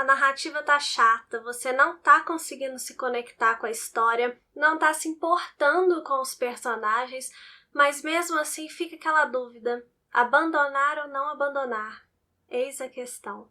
a narrativa tá chata, você não tá conseguindo se conectar com a história, não tá se importando com os personagens, mas mesmo assim fica aquela dúvida, abandonar ou não abandonar? Eis a questão.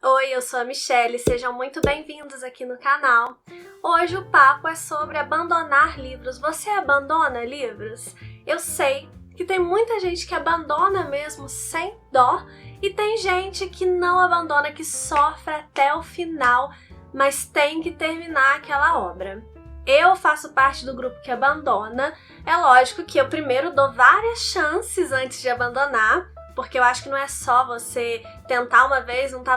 Oi, eu sou a Michelle, sejam muito bem-vindos aqui no canal. Hoje o papo é sobre abandonar livros. Você abandona livros? Eu sei que tem muita gente que abandona mesmo sem dó e tem gente que não abandona, que sofre até o final, mas tem que terminar aquela obra. Eu faço parte do grupo que abandona. É lógico que eu primeiro dou várias chances antes de abandonar, porque eu acho que não é só você tentar uma vez, não tá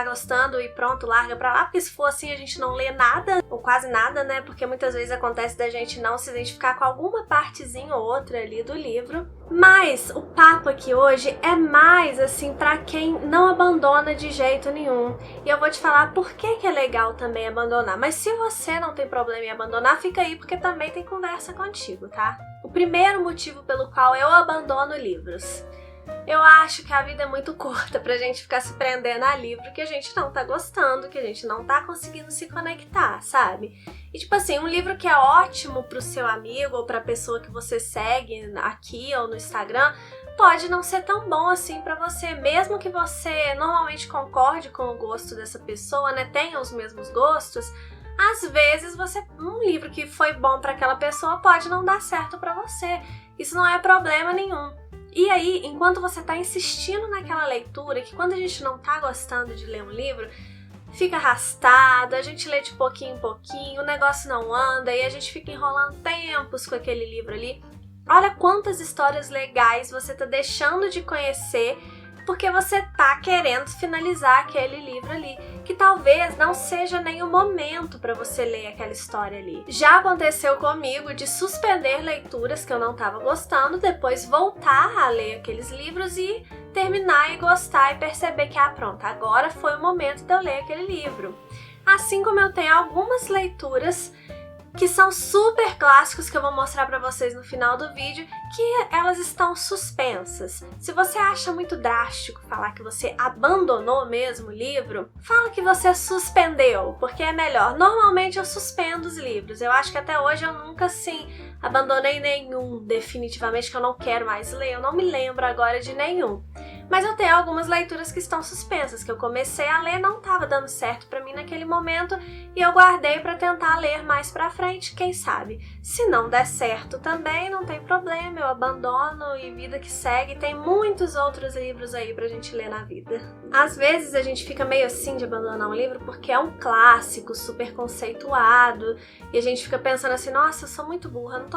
gostando e pronto, larga pra lá, porque se for assim a gente não lê nada, ou quase nada, né? Porque muitas vezes acontece da gente não se identificar com alguma partezinha ou outra ali do livro. Mas o papo aqui hoje é mais assim pra quem não abandona de jeito nenhum. E eu vou te falar por que é legal também abandonar. Mas se você não tem problema em abandonar, fica aí porque também tem conversa contigo, tá? O primeiro motivo pelo qual eu abandono livros: eu acho que a vida é muito curta pra gente ficar se prendendo a livro que a gente não tá gostando, que a gente não tá conseguindo se conectar, sabe? E tipo assim, um livro que é ótimo pro seu amigo ou pra pessoa que você segue aqui ou no Instagram, pode não ser tão bom assim pra você, mesmo que você normalmente concorde com o gosto dessa pessoa, né? Tenha os mesmos gostos. Às vezes um livro que foi bom pra aquela pessoa pode não dar certo pra você. Isso não é problema nenhum. E aí, enquanto você tá insistindo naquela leitura, que quando a gente não tá gostando de ler um livro, fica arrastado, a gente lê de pouquinho em pouquinho, o negócio não anda e a gente fica enrolando tempos com aquele livro ali. Olha quantas histórias legais você tá deixando de conhecer porque você tá querendo finalizar aquele livro ali, que talvez não seja nem o momento para você ler aquela história ali. Já aconteceu comigo de suspender leituras que eu não tava gostando, depois voltar a ler aqueles livros e terminar e gostar e perceber que, pronto, agora foi o momento de eu ler aquele livro. Assim como eu tenho algumas leituras que são super clássicos, que eu vou mostrar pra vocês no final do vídeo, que elas estão suspensas. Se você acha muito drástico falar que você abandonou mesmo o livro, fala que você suspendeu, porque é melhor. Normalmente eu suspendo os livros. Eu acho que até hoje eu nunca, assim, abandonei nenhum definitivamente que eu não quero mais ler. Eu não me lembro agora de nenhum. Mas eu tenho algumas leituras que estão suspensas, que eu comecei a ler, não estava dando certo pra mim naquele momento e eu guardei pra tentar ler mais pra frente, quem sabe. Se não der certo também, não tem problema, eu abandono e vida que segue. Tem muitos outros livros aí pra gente ler na vida. Às vezes a gente fica meio assim de abandonar um livro porque é um clássico, super conceituado, e a gente fica pensando assim, nossa, eu sou muito burra,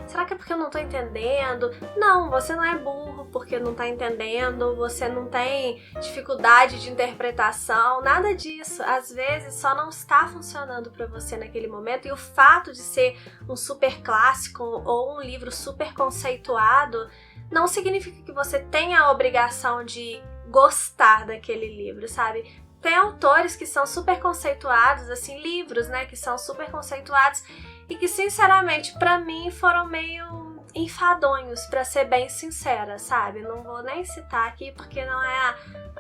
será que é porque eu não tô entendendo? Não, você não é burro porque não tá entendendo, você não tem dificuldade de interpretação, nada disso. Às vezes só não está funcionando para você naquele momento, e o fato de ser um super clássico ou um livro super conceituado não significa que você tenha a obrigação de gostar daquele livro, sabe? Tem autores que são super conceituados, assim, livros, né, que são super conceituados e que, sinceramente, para mim foram meio enfadonhos, pra ser bem sincera, sabe? Não vou nem citar aqui porque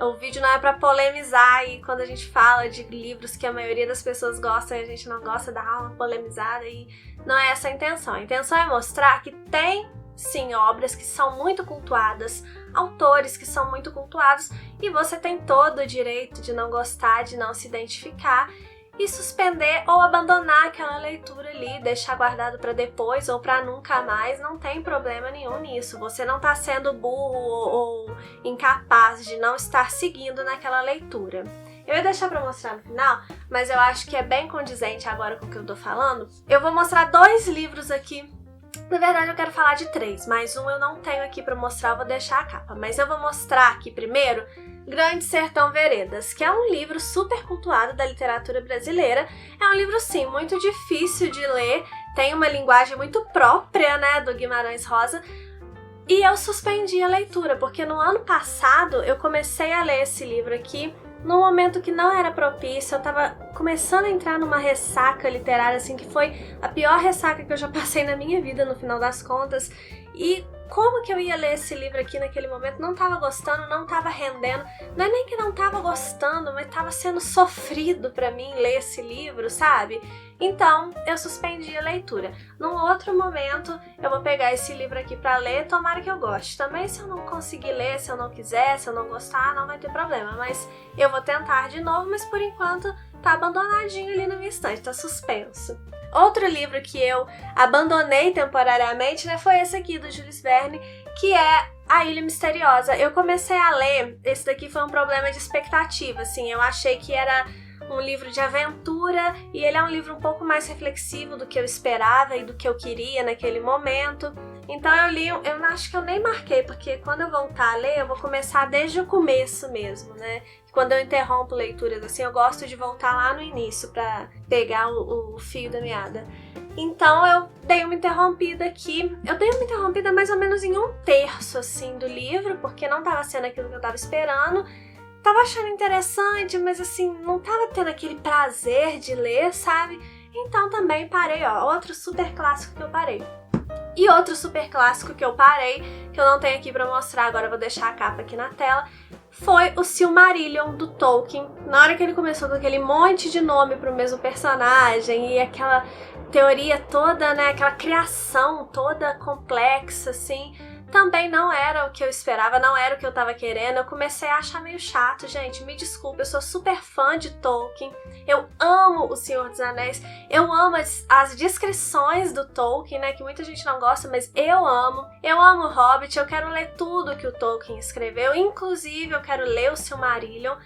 o vídeo não é pra polemizar, e quando a gente fala de livros que a maioria das pessoas gosta e a gente não gosta, dá uma polemizada, e não é essa a intenção. A intenção é mostrar que tem sim obras que são muito cultuadas, autores que são muito cultuados, e você tem todo o direito de não gostar, de não se identificar e suspender ou abandonar aquela leitura ali, deixar guardado para depois ou para nunca mais. Não tem problema nenhum nisso. Você não tá sendo burro ou incapaz de não estar seguindo naquela leitura. Eu ia deixar pra mostrar no final, mas eu acho que é bem condizente agora com o que eu tô falando. Eu vou mostrar 2 livros aqui. Na verdade eu quero falar de 3, mas um eu não tenho aqui pra mostrar, eu vou deixar a capa. Mas eu vou mostrar aqui primeiro Grande Sertão Veredas, que é um livro super cultuado da literatura brasileira. É um livro, sim, muito difícil de ler, tem uma linguagem muito própria, né, do Guimarães Rosa. E eu suspendi a leitura, porque no ano passado eu comecei a ler esse livro aqui num momento que não era propício. Eu tava começando a entrar numa ressaca literária, assim, que foi a pior ressaca que eu já passei na minha vida, no final das contas. E como que eu ia ler esse livro aqui naquele momento, não tava gostando, não tava rendendo, não é nem que não tava gostando, mas tava sendo sofrido pra mim ler esse livro, sabe? Então, eu suspendi a leitura. Num outro momento, eu vou pegar esse livro aqui pra ler, tomara que eu goste. Também, se eu não conseguir ler, se eu não quiser, se eu não gostar, não vai ter problema. Mas eu vou tentar de novo, mas por enquanto tá abandonadinho ali na minha estante, tá suspenso. Outro livro que eu abandonei temporariamente, né, foi esse aqui do Jules Verne, que é A Ilha Misteriosa. Eu comecei a ler, esse daqui foi um problema de expectativa, assim, eu achei que era um livro de aventura e ele é um livro um pouco mais reflexivo do que eu esperava e do que eu queria naquele momento. Então eu li, eu acho que eu nem marquei, porque quando eu voltar a ler, eu vou começar desde o começo mesmo, né? Quando eu interrompo leituras assim, eu gosto de voltar lá no início pra pegar o fio da meada. Então eu dei uma interrompida aqui. Eu dei uma interrompida mais ou menos em 1/3 assim do livro, porque não tava sendo aquilo que eu tava esperando. Tava achando interessante, mas assim, não tava tendo aquele prazer de ler, sabe? Então também parei, ó, outro super clássico que eu parei. E outro super clássico que eu parei, que eu não tenho aqui pra mostrar, agora eu vou deixar a capa aqui na tela, foi o Silmarillion, do Tolkien. Na hora que ele começou com aquele monte de nome pro mesmo personagem e aquela teoria toda, né, aquela criação toda complexa, assim, também não era o que eu esperava, não era o que eu tava querendo. Eu comecei a achar meio chato, gente, me desculpa, eu sou super fã de Tolkien, eu amo O Senhor dos Anéis, eu amo as descrições do Tolkien, né, que muita gente não gosta, mas eu amo Hobbit, eu quero ler tudo que o Tolkien escreveu, inclusive eu quero ler o Silmarillion,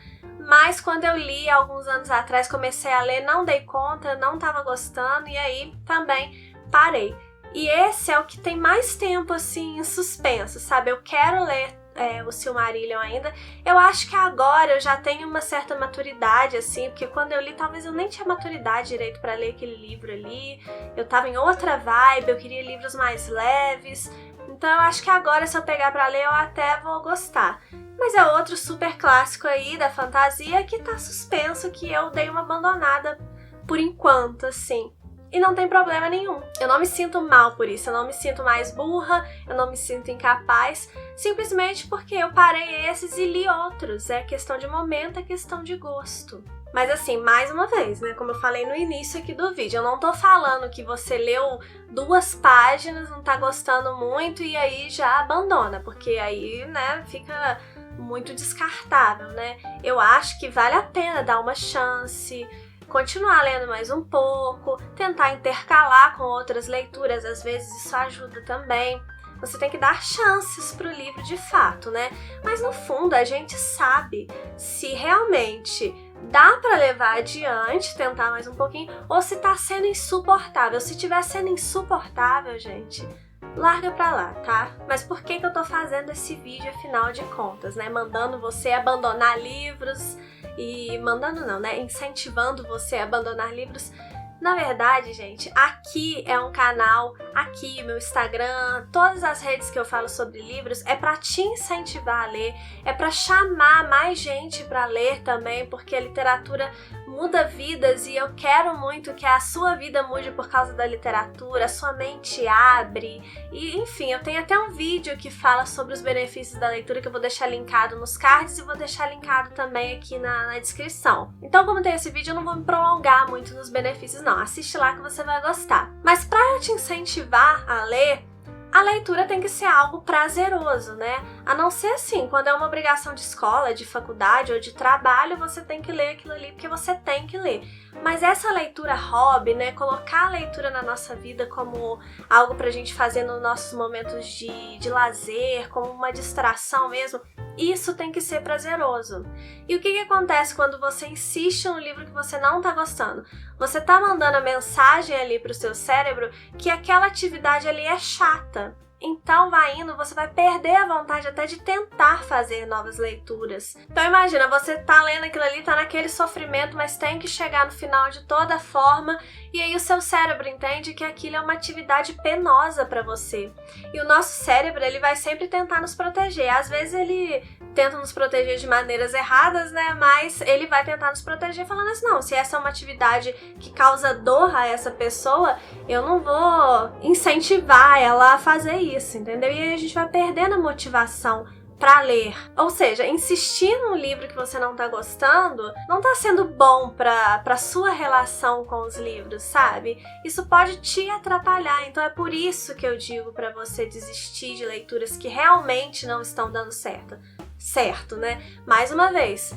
mas quando eu li alguns anos atrás, comecei a ler, não dei conta, não tava gostando, e aí também parei. E esse é o que tem mais tempo, assim, em suspenso, sabe? Eu quero ler o Silmarillion ainda. Eu acho que agora eu já tenho uma certa maturidade, assim, porque quando eu li, talvez eu nem tinha maturidade direito pra ler aquele livro ali. Eu tava em outra vibe, eu queria livros mais leves. Então eu acho que agora, se eu pegar pra ler, eu até vou gostar. Mas é outro super clássico aí da fantasia que tá suspenso, que eu dei uma abandonada por enquanto, assim. E não tem problema nenhum. Eu não me sinto mal por isso, eu não me sinto mais burra, eu não me sinto incapaz, simplesmente porque eu parei esses e li outros. É questão de momento, é questão de gosto. Mas assim, mais uma vez, né, como eu falei no início aqui do vídeo, eu não tô falando que você leu 2 páginas, não tá gostando muito e aí já abandona, porque aí, né, fica muito descartável, né? Eu acho que vale a pena dar uma chance, continuar lendo mais um pouco, tentar intercalar com outras leituras, às vezes isso ajuda também. Você tem que dar chances pro livro de fato, né? Mas no fundo a gente sabe se realmente dá pra levar adiante, tentar mais um pouquinho, ou se tá sendo insuportável. Se tiver sendo insuportável, gente, larga pra lá, tá? Mas por que eu tô fazendo esse vídeo, afinal de contas, né? Mandando você abandonar livros e... mandando não, né? Incentivando você a abandonar livros. Na verdade, gente, aqui é um canal, aqui meu Instagram, todas as redes que eu falo sobre livros é pra te incentivar a ler, é pra chamar mais gente pra ler também, porque a literatura muda vidas e eu quero muito que a sua vida mude por causa da literatura, a sua mente abre e, enfim, eu tenho até um vídeo que fala sobre os benefícios da leitura que eu vou deixar linkado nos cards e vou deixar linkado também aqui na descrição. Então, como tem esse vídeo, eu não vou me prolongar muito nos benefícios, não. Assiste lá que você vai gostar. Mas para eu te incentivar a ler, a leitura tem que ser algo prazeroso, né? A não ser assim, quando é uma obrigação de escola, de faculdade ou de trabalho, você tem que ler aquilo ali porque você tem que ler. Mas essa leitura hobby, né? Colocar a leitura na nossa vida como algo pra gente fazer nos nossos momentos de lazer, como uma distração mesmo, isso tem que ser prazeroso. E o que acontece quando você insiste no livro que você não tá gostando? Você tá mandando a mensagem ali pro seu cérebro que aquela atividade ali é chata. Então vai indo, você vai perder a vontade até de tentar fazer novas leituras. Então imagina, você tá lendo aquilo ali, tá naquele sofrimento, mas tem que chegar no final de toda forma, e aí o seu cérebro entende que aquilo é uma atividade penosa pra você. E o nosso cérebro, ele vai sempre tentar nos proteger. Às vezes ele tenta nos proteger de maneiras erradas, né? Mas ele vai tentar nos proteger falando assim, não, se essa é uma atividade que causa dor a essa pessoa, eu não vou incentivar ela a fazer isso, entendeu? E aí a gente vai perdendo a motivação pra ler. Ou seja, insistir num livro que você não tá gostando não tá sendo bom pra sua relação com os livros, sabe? Isso pode te atrapalhar. Então é por isso que eu digo pra você desistir de leituras que realmente não estão dando certo, né? Mais uma vez,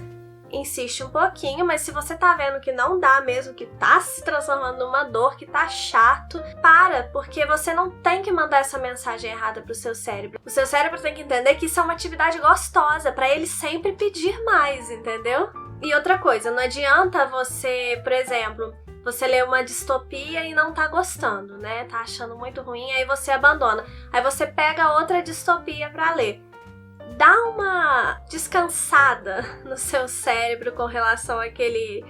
insiste um pouquinho, mas se você tá vendo que não dá mesmo, que tá se transformando numa dor, que tá chato, porque você não tem que mandar essa mensagem errada pro seu cérebro. O seu cérebro tem que entender que isso é uma atividade gostosa, pra ele sempre pedir mais, entendeu? E outra coisa, não adianta você, por exemplo, você lê uma distopia e não tá gostando, né? Tá achando muito ruim, aí você abandona. Aí você pega outra distopia pra ler. Dá uma descansada no seu cérebro com relação àquele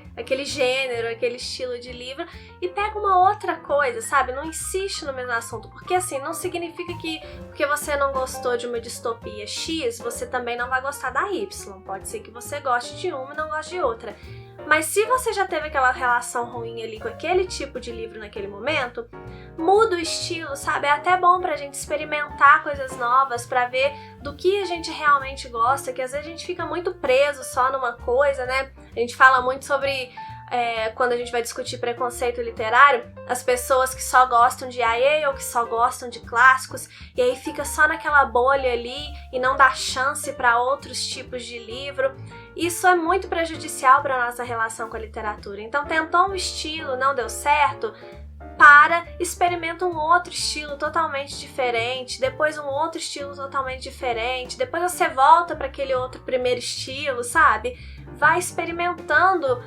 gênero, aquele estilo de livro e pega uma outra coisa, sabe? Não insiste no mesmo assunto, porque assim, não significa que porque você não gostou de uma distopia X, você também não vai gostar da Y. Pode ser que você goste de uma e não goste de outra. Mas se você já teve aquela relação ruim ali com aquele tipo de livro naquele momento, muda o estilo, sabe? É até bom pra gente experimentar coisas novas, pra ver do que a gente realmente gosta, que às vezes a gente fica muito preso só numa coisa, né? A gente fala muito sobre, quando a gente vai discutir preconceito literário, as pessoas que só gostam de YA ou que só gostam de clássicos, e aí fica só naquela bolha ali e não dá chance pra outros tipos de livro. Isso é muito prejudicial para a nossa relação com a literatura. Então, tentou um estilo, não deu certo, experimenta um outro estilo totalmente diferente, depois um outro estilo totalmente diferente, depois você volta para aquele outro primeiro estilo, sabe? Vai experimentando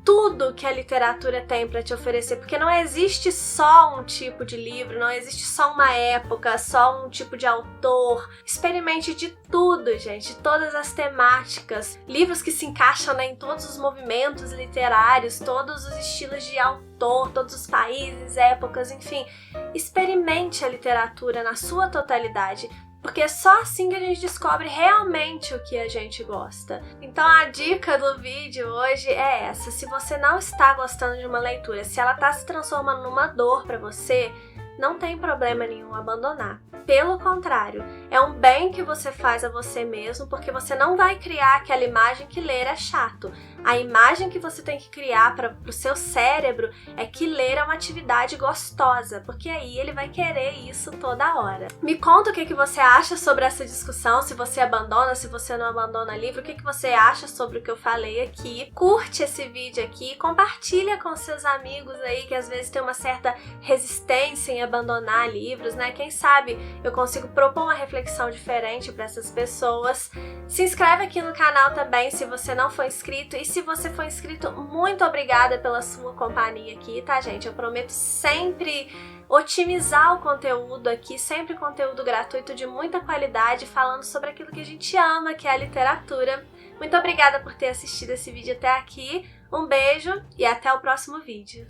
tudo que a literatura tem para te oferecer, porque não existe só um tipo de livro, não existe só uma época, só um tipo de autor. Experimente de tudo, gente, todas as temáticas, livros que se encaixam, né, em todos os movimentos literários, todos os estilos de autor, todos os países, épocas, enfim. Experimente a literatura na sua totalidade, porque é só assim que a gente descobre realmente o que a gente gosta. Então a dica do vídeo hoje é essa: se você não está gostando de uma leitura, se ela está se transformando numa dor para você, não tem problema nenhum abandonar. Pelo contrário, é um bem que você faz a você mesmo, porque você não vai criar aquela imagem que ler é chato. A imagem que você tem que criar para o seu cérebro é que ler é uma atividade gostosa, porque aí ele vai querer isso toda hora. Me conta o que você acha sobre essa discussão, se você abandona, se você não abandona livro, o que você acha sobre o que eu falei aqui. Curte esse vídeo aqui, compartilha com seus amigos aí que às vezes tem uma certa resistência em abandonar livros, né? Quem sabe eu consigo propor uma reflexão diferente para essas pessoas. Se inscreve aqui no canal também se você não for inscrito, e se você for inscrito, muito obrigada pela sua companhia aqui, tá, gente? Eu prometo sempre otimizar o conteúdo aqui, sempre conteúdo gratuito de muita qualidade, falando sobre aquilo que a gente ama, que é a literatura. Muito obrigada por ter assistido esse vídeo até aqui, um beijo e até o próximo vídeo.